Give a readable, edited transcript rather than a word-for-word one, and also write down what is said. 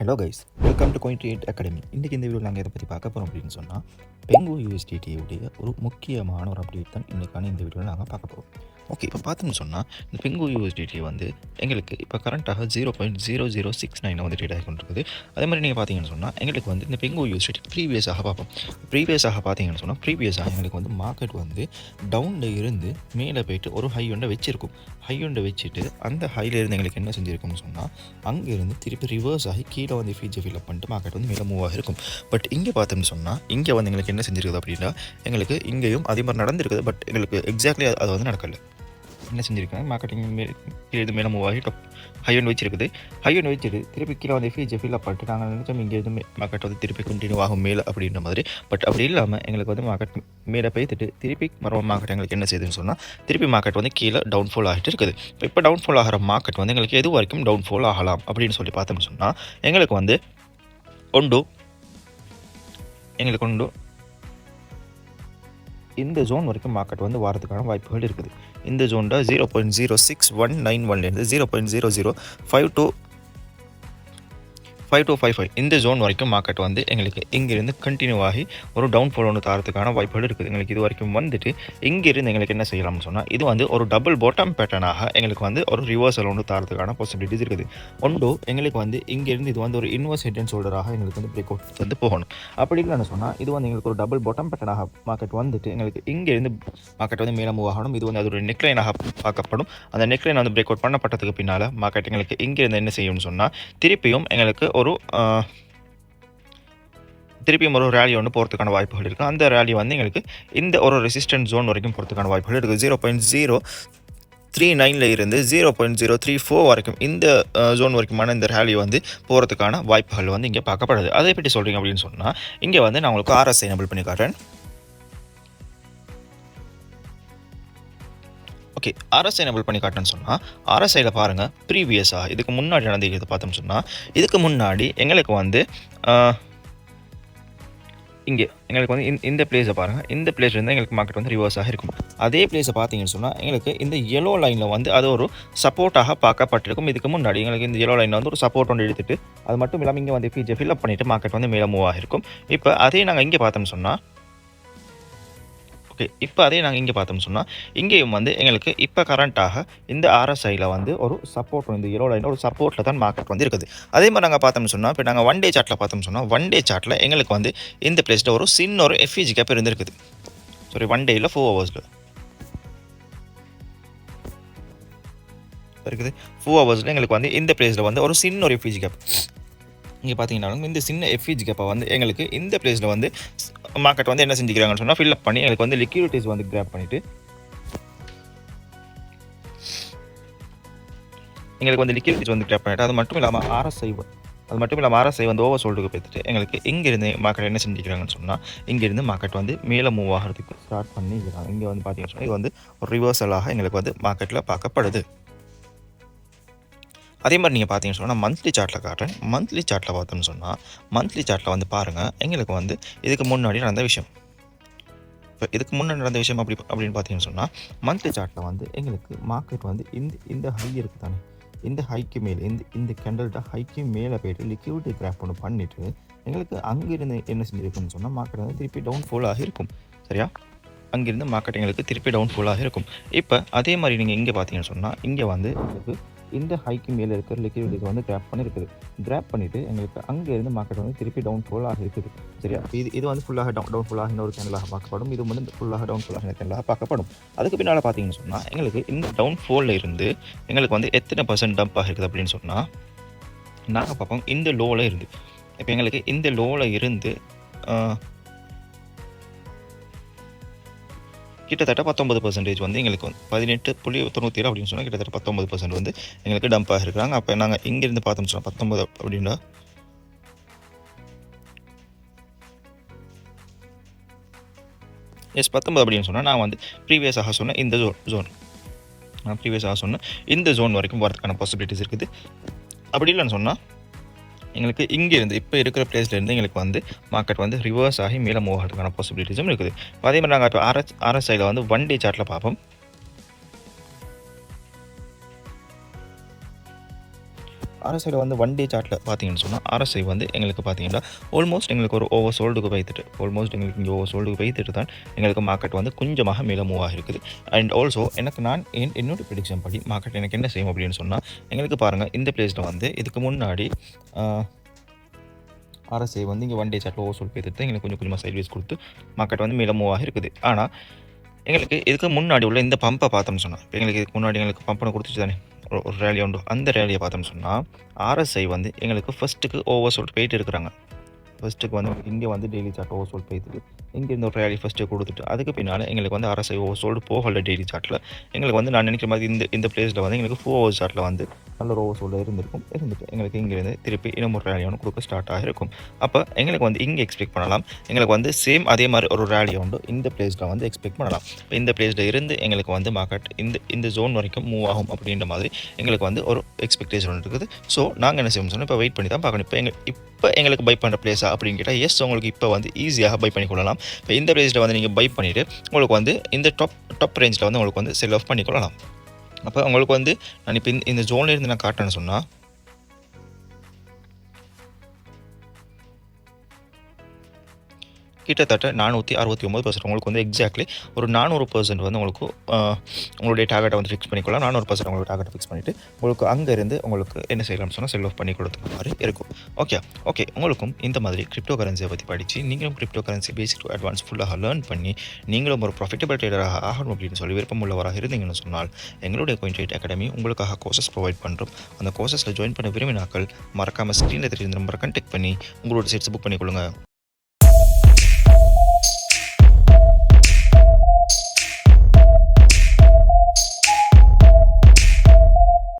Hello guys, welcome to Coin Trade Academy. இன்றைக்கி இந்த வீடியோவில் நாங்கள் எதை பற்றி பார்க்க போகிறோம் அப்படின்னு சொன்னால், பெங்கு யூஎஸ்டிடியுடைய ஒரு முக்கியமான ஒரு அப்டேட் தான் இன்றைக்கான இந்த வீடியோவில் நாங்கள் பார்க்க போகிறோம். ஓகே, இப்போ பார்த்தோம்னு சொன்னால் இந்த பெங்கு யூஎஸ்டிடி வந்து எங்களுக்கு இப்போ கரண்ட்டாக 0.0069 வந்து ட்ரேட் ஆகி கொண்டிருக்குது. அதே மாதிரி நீங்கள் பார்த்தீங்கன்னு சொன்னால் எங்களுக்கு வந்து இந்த பெங்கு யூஎஸ்டிடி ப்ரீவியஸாக பார்ப்போம். ப்ரீவியஸாக பார்த்தீங்கன்னு சொன்னால் ப்ரீவியஸாக எங்களுக்கு வந்து மார்க்கெட் வந்து டவுனில் இருந்து மேலே போயிட்டு ஒரு ஹை ஒன்றை வச்சிருக்கும். ஹை ஒன்றை வச்சுட்டு அந்த ஹையிலேருந்து எங்களுக்கு என்ன செஞ்சுருக்கும்னு சொன்னால் அங்கேருந்து திருப்பி ரிவர்ஸ் ஆகி கீழே வந்து ஃபீச்சர் ஃபில்அப் பண்ணிட்டு மார்க்கெட் வந்து மேலே மூவ் ஆகிருக்கும். பட் இங்கே பார்த்தோம்னு சொன்னால் இங்கே வந்து எங்களுக்கு என்ன செஞ்சிருக்குது அப்படின்னா எங்களுக்கு இங்கேயும் அதே மாதிரி நடந்திருக்குது. பட் எங்களுக்கு எக்ஸாக்ட்லி அது வந்து நடக்கலை. என்ன செஞ்சுருக்காங்க, மார்க்கெட்டிங் இது மேலே மூவ் ஆகி ஹை ஒன்று வச்சிருக்குது. ஹை ஒன்று வச்சுட்டு திருப்பி கீழே வந்து ஃபீச்சர் ஃபில்அப் பண்ணிட்டு நாங்கள் நினச்சோம் இங்கே இருந்து மார்க்கெட் வந்து திருப்பி கண்டினியூ ஆகும் மேலே அப்படின்ற மாதிரி. பட் அப்படி இல்லாமல் எங்களுக்கு வந்து மார்க்கெட் மேலே போய்த்துட்டு திருப்பி மறுபடியும் மார்க்கெட் எங்களுக்கு என்ன செய்யுதுன்னு சொன்னால் திருப்பி மார்க்கெட் வந்து கீழே டவுன்ஃபால் ஆகிட்டு இருக்குது. இப்போ டவுன்ஃபால் ஆகிற மார்க்கெட் வந்து எங்களுக்கு எது வரைக்கும் டவுன்ஃபால் ஆகலாம் அப்படின்னு சொல்லி பார்த்தோம்னு சொன்னால் எங்களுக்கு வந்து இந்த ஜோன் வரைக்கும் மார்க்கெட் வந்து வாரத்துக்கான வாய்ப்புகள் இருக்குது. இந்த ஜோனில் 0.06191லேருந்து 0.00525 இந்த ஜோன் வரைக்கும் மார்க்கெட் வந்து எங்களுக்கு இங்கிருந்து கண்டினியூ ஆகி ஒரு டவுன்ஃபால் ஒன்று தரத்துக்கான வாய்ப்புகள் இருக்குது. எங்களுக்கு இது வரைக்கும் வந்துட்டு இங்கிருந்து எங்களுக்கு என்ன செய்யலாம்னு சொன்னால் இது வந்து ஒரு டபுள் பாட்டம் பேட்டர்னாக எங்களுக்கு வந்து ஒரு ரிவர்சல் ஒன்று தரத்துக்கான பாசிபிலிட்டிஸ் இருக்குது. எங்களுக்கு வந்து இங்கிருந்து இது வந்து ஒரு இன்வெர்ஸ் ஹெட் அண்ட் ஷோல்டராக எங்களுக்கு வந்து பிரேக் அவுட் வந்து போகணும். அப்படி இல்லைன்னு சொன்னால் இது வந்து எங்களுக்கு ஒரு டபுள் பாட்டம் பேட்டர்னாக மார்க்கெட் வந்துட்டு எங்களுக்கு இங்கிருந்து மார்க்கெட் வந்து மேலே மூவ் ஆகணும். இது வந்து அது ஒரு நெக்லைனாக பார்க்கப்படும். அந்த நெக்லைன் வந்து பிரேக் அவுட் பண்ணப்பட்டதுக்கு பின்னால் மார்க்கெட் எங்களுக்கு இங்கிருந்து என்ன செய்யும்னு சொன்னால் திருப்பியும் எங்களுக்கு திருப்பியும் ஒரு ரேலி ஒன்று போகிறதுக்கான வாய்ப்புகள் இருக்குது. அந்த ரேலி வந்து எங்களுக்கு இந்த ஒரு ரெசிஸ்டன்ட் ஜோன் வரைக்கும் போகிறதுக்கான வாய்ப்புகள் இருக்குது. 0.039 இருந்து 0.034 வரைக்கும் இந்த ஜோன் வரைக்குமான இந்த ரேலி வந்து போகிறதுக்கான வாய்ப்புகள் வந்து இங்கே பார்க்கப்படுது. அதை பற்றி சொல்கிறீங்க அப்படின்னு சொன்னால் இங்கே வந்து நான் உங்களுக்கு RSI எனபிள் பண்ணி காட்டுறேன். ஓகே, RSI எனபிள் பண்ணி காட்டுன்னு சொன்னால் RSIயில் பாருங்கள், ப்ரீவியஸாக இதுக்கு முன்னாடி நடந்துக்கிறது பார்த்தோம்னு சொன்னால் இதுக்கு முன்னாடி எங்களுக்கு வந்து இங்கே எங்களுக்கு வந்து இந்த பிளேஸை பாருங்கள். இந்த பிளேஸ்லேருந்து எங்களுக்கு மார்க்கெட் வந்து ரிவர்ஸாக இருக்கும். அதே பிளேஸை பார்த்தீங்கன்னு சொன்னால் எங்களுக்கு இந்த எல்லோ லைனில் வந்து அது ஒரு சப்போர்ட்டாக பார்க்கப்பட்டிருக்கும். இதுக்கு முன்னாடி எங்களுக்கு இந்த எல்லோ லைனில் வந்து ஒரு சப்போர்ட் ஒன்று எடுத்துகிட்டு அது மட்டும் இல்லாமல் இங்கே வந்து ஃபீச்சர் ஃபில்அப் பண்ணிவிட்டு மார்க்கெட் வந்து மேலே மூவ் ஆகிருக்கும். இப்போ அதே நாங்கள் இங்கே பார்த்தோம்னு சொன்னால் இங்கேயும் வந்து எங்களுக்கு இப்போ கரண்ட்டாக இந்த RSIயில் வந்து ஒரு சப்போர்ட் இந்த எல்லோ லைனில் ஒரு சப்போர்ட்டில் தான் மார்க்கெட் வந்து இருக்குது. அதே மாதிரி நாங்கள் பார்த்தோம்னு சொன்னால் இப்போ நாங்கள் ஒன் டே சார்ட்டில் பார்த்தோம்னு சொன்னால் ஒன் டே சார்ட்டில் எங்களுக்கு வந்து இந்த பிளேஸில் ஒரு சின்ன ஒரு FEG கேப் இருந்திருக்குது. சாரி, ஒன் டேயில் 4 ஹவர்ஸில் இருக்குது. 4 ஹவர்ஸில் எங்களுக்கு வந்து இந்த பிளேஸில் வந்து ஒரு சின்ன ஒரு FEG கேப் இங்கே பார்த்தீங்கன்னா இந்த சின்ன FEG கேப்பை வந்து எங்களுக்கு இந்த பிளேஸில் வந்து மார்க்கெட் வந்து என்ன செஞ்சுக்கிறாங்கன்னு சொன்னால் ஃபில்அப் பண்ணி எங்களுக்கு வந்து லிக்விடிட்டிஸ் வந்து கிராப் பண்ணிவிட்டு அது மட்டும் இல்லாமல் RSI வந்து ஓவர் சோல்டுக்கு போய்த்துட்டு எங்களுக்கு இங்கேருந்து மார்க்கெட் என்ன செஞ்சுக்கிறாங்கன்னு சொன்னால் இங்கேருந்து மார்க்கெட் வந்து மேலே மூவ் ஆகிறதுக்கு ஸ்டார்ட் பண்ணிக்கிறாங்க. இங்கே வந்து பார்த்தீங்கன்னு சொன்னால் இது வந்து ஒரு ரிவர்சலாக எங்களுக்கு வந்து மார்க்கெட்டில் பார்க்கப்படுது. அதே மாதிரி நீங்கள் பார்த்தீங்கன்னு சொன்னால் மந்த்லி சார்ட்டில் காட்டுறேன். மந்த்லி சார்ட்டில் பார்த்தோம்னு சொன்னால் மந்த்லி சார்ட்டில் வந்து பாருங்கள் எங்களுக்கு வந்து இதுக்கு முன்னாடி நடந்த விஷயம். இப்போ இதுக்கு முன்னாடி நடந்த விஷயம் அப்படின்னு பார்த்தீங்கன்னு சொன்னால் மந்த்லி சார்ட்டில் வந்து எங்களுக்கு மார்க்கெட் வந்து இந்த ஹை இருக்குது தானே, இந்த ஹைக்கு மேலே இந்த கேண்டல்ட ஹைக்கு மேலே போய்ட்டு லிக்விடிட்டி கிராப் ஒன்று பண்ணிவிட்டு எங்களுக்கு அங்கேருந்து என்ன செஞ்சுருக்குன்னு சொன்னால் மார்க்கெட் வந்து திருப்பி டவுன்ஃபாலாக இருக்கும். சரியா, அங்கேருந்து மார்க்கெட் எங்களுக்கு திருப்பி டவுன்ஃபாலாக இருக்கும். இப்போ அதே மாதிரி நீங்கள் இங்கே பார்த்தீங்கன்னு சொன்னால் இங்கே வந்து எங்களுக்கு இந்த ஹைக்கு மேலே இருக்கிற லிக்விடிட்டி வந்து கிராப் பண்ணிவிட்டு எங்களுக்கு அங்கேருந்து மார்க்கெட் வந்து திருப்பி டவுன்ஃபாலாக இருக்குது. சரியா, இது வந்து ஃபுல்லாக டவுன்ஃபாலாக இன்னொரு கேண்டலாக பார்க்கப்படும். இது வந்து ஃபுல்லாக டவுன்ஃபாலாக கேண்டலாக பார்க்கப்படும். அதுக்கு பின்னால் பார்த்தீங்கன்னு சொன்னால் எங்களுக்கு இந்த டவுன்ஃபாலில் இருந்து எங்களுக்கு வந்து எத்தனை % டம்ப் ஆகிருக்குது அப்படின்னு சொன்னால் நாங்கள் பார்ப்போம் இந்த லோவில் இருந்து. இப்போ எங்களுக்கு இந்த லோவில் இருந்து கிட்டத்தட்ட 19% வந்து எங்களுக்கு வந்து 18.97 அப்படின்னு சொன்னால் கிட்டத்தட்ட 19% வந்து எங்களுக்கு டம்ப் ஆகிருக்கிறாங்க. அப்போ நாங்கள் இங்கேருந்து பார்த்தோம்னு சொன்னால் 19 அப்படின்னா எஸ் 19 அப்படின்னு சொன்னால் நான் வந்து ப்ரீவியஸாக சொன்ன இந்த இந்த ஜோன் வரைக்கும் வரதுக்கான பாசிபிலிட்டிஸ் இருக்குது. அப்படி இல்லைன்னு சொன்னால் எங்களுக்கு இங்கேருந்து இப்போ இருக்கிற பிளேஸ்லேருந்து எங்களுக்கு வந்து மார்க்கெட் வந்து ரிவர்ஸ் ஆகி மேலே மூவ் ஆகிறதுக்கான பாசிபிலிட்டிஸும் இருக்குது. அதே மாதிரி நாங்கள் இப்போ RSIயில் வந்து ஒன் டே சார்ட்டில் பார்ப்போம். RSIல வந்து ஒன் டே சார்ட்டில் பார்த்தீங்கன்னு சொன்னால் RSI வந்து எங்களுக்கு பார்த்தீங்கன்னா ஆல்மோஸ்ட் எங்களுக்கு ஒரு ஓவர் சோல்டுக்கு வைத்துட்டு எங்களுக்கு இங்கே ஓவர் சோல்டுக்கு வைத்துட்டு தான் எங்களுக்கு மார்க்கெட் வந்து கொஞ்சமாக மேலே மூவ் ஆகிருக்குது. அண்ட் ஆல்சோ எனக்கு என்னோட ப்ரெடிக்ஷன் படி மார்க்கெட் எனக்கு என்ன செய்யும் அப்படின்னு சொன்னால் எங்களுக்கு பாருங்கள் இந்த பிளேஸில் வந்து இதுக்கு முன்னாடி RSI வந்து இங்கே ஒன் டே சார்ட்டில் ஓவர் சோல்டு வைத்துட்டு தான் எங்களுக்கு கொஞ்சம் கொஞ்சமாக சைட்வேஸ் கொடுத்து மார்க்கெட் வந்து மேலே மூவ் ஆகிருக்குது. ஆனால் எங்களுக்கு இதுக்கு முன்னாடி உள்ள இந்த பம்பை பார்த்தோம்னு சொன்னால் இப்போ எங்களுக்கு இதுக்கு முன்னாடி எங்களுக்கு பம்பனை கொடுத்துச்சு தானே ஒரு ரேலி உண்டு. அந்த ரேலியை பார்த்தோம்னு சொன்னால் RSI வந்து எங்களுக்கு ஃபஸ்ட்டுக்கு ஓவர் சோல்ட் போயிட்டு இருக்கிறாங்க. ஃபஸ்ட்டுக்கு வந்து இங்கே வந்து டெய்லி சார்ட் ஓவர் சோல்ட் போயிட்டு இங்கே இந்த ஒரு ரேலி ஃபஸ்ட்டு கொடுத்துட்டு அதுக்கு பின்னால் எங்களுக்கு வந்து RSI ஓவர் சோல்டு போகல டெய்லி சார்ட்டில். எங்களுக்கு வந்து நான் நினைக்கிற மாதிரி இந்த பிளேஸில் வந்து எங்களுக்கு 4 ஹவர்ஸ் சார்ட்டில் வந்து நல்ல ஒரு ஓவர் சோல்டு இருந்துட்டு எங்களுக்கு இங்கேருந்து திருப்பி இன்னும் ஒரு ரேலி ஒன்று கொடுக்க ஸ்டார்ட் ஆகிருக்கும். அப்போ எங்களுக்கு வந்து இங்கே எக்ஸ்பெக்ட் பண்ணலாம். எங்களுக்கு வந்து சேம் அதே மாதிரி ஒரு ரேலி உண்டு இந்த பிளேஸில் வந்து எக்ஸ்பெக்ட் பண்ணலாம். இப்போ இந்த பிளேஸில் இருந்து எங்களுக்கு வந்து மார்க்கெட் இந்த ஜோன் வரைக்கும் மூவ் ஆகும் அப்படின்ற மாதிரி எங்களுக்கு வந்து ஒரு எக்ஸ்பெக்டேஷன் இருக்குது. ஸோ நாங்கள் என்ன செய்யணும்னு சொன்னால் இப்போ வெயிட் பண்ணி தான் பார்க்கணும். இப்போ எங்களுக்கு பை பண்ணுற பிளேஸா அப்படின்னு கேட்டால் எஸ், உங்களுக்கு இப்போ வந்து ஈஸியாக பை பண்ணிக்கொள்ளலாம். இப்போ இந்த பிளேஸில் வந்து நீங்கள் பை பண்ணிவிட்டு உங்களுக்கு வந்து இந்த டாப் ரேஞ்சில் வந்து உங்களுக்கு வந்து செல் ஆஃப் பண்ணிக்கொள்ளலாம். அப்போ உங்களுக்கு வந்து நான் இப்போ இந்த ஜோனில் இருந்து நான் காட்டுறேன்னு சொன்னால் கிட்டத்தட்ட 469% உங்களுக்கு வந்து எக்ஸாக்ட்லி ஒரு 400% வந்து உங்களுக்கு உங்களுடைய டார்கெட்டை வந்து ஃபிக்ஸ் பண்ணிக்கலாம். 400% உங்களுக்கு டார்கெட்டை ஃபிக்ஸ் பண்ணிவிட்டு உங்களுக்கு அங்கேருந்து உங்களுக்கு என்ன செய்யலாம்னு சொன்னால் செல் ஆஃப் பண்ணி கொடுத்துக்க மாதிரி இருக்கும். ஓகே உங்களுக்கும் இந்த மாதிரி கிரிப்டோ கரன்சியை பற்றி படித்து நீங்களும் crypto currency basic to advance ஃபுல்லாக லேர்ன் பண்ணி நீங்களும் ஒரு ப்ராஃபிட்டபிள் ட்ரேடராக ஆகணும் அப்படின்னு சொல்லி விருப்பம் உள்ளவராக இருந்தீங்கன்னு சொன்னால் எங்களுடைய CoinTrade அகாடமி உங்களுக்காக கோர்சஸ் ப்ரொவைட் பண்ணுறோம். அந்த கோர்சஸில் ஜாயின் பண்ண விரும்பினாக்கள் மறக்காமல் ஸ்க்ரீனில் தெரிஞ்ச நம்பரை கான்டெக்ட் பண்ணி உங்களோட சீட்ஸ் புக் பண்ணிக்கொள்ளுங்க.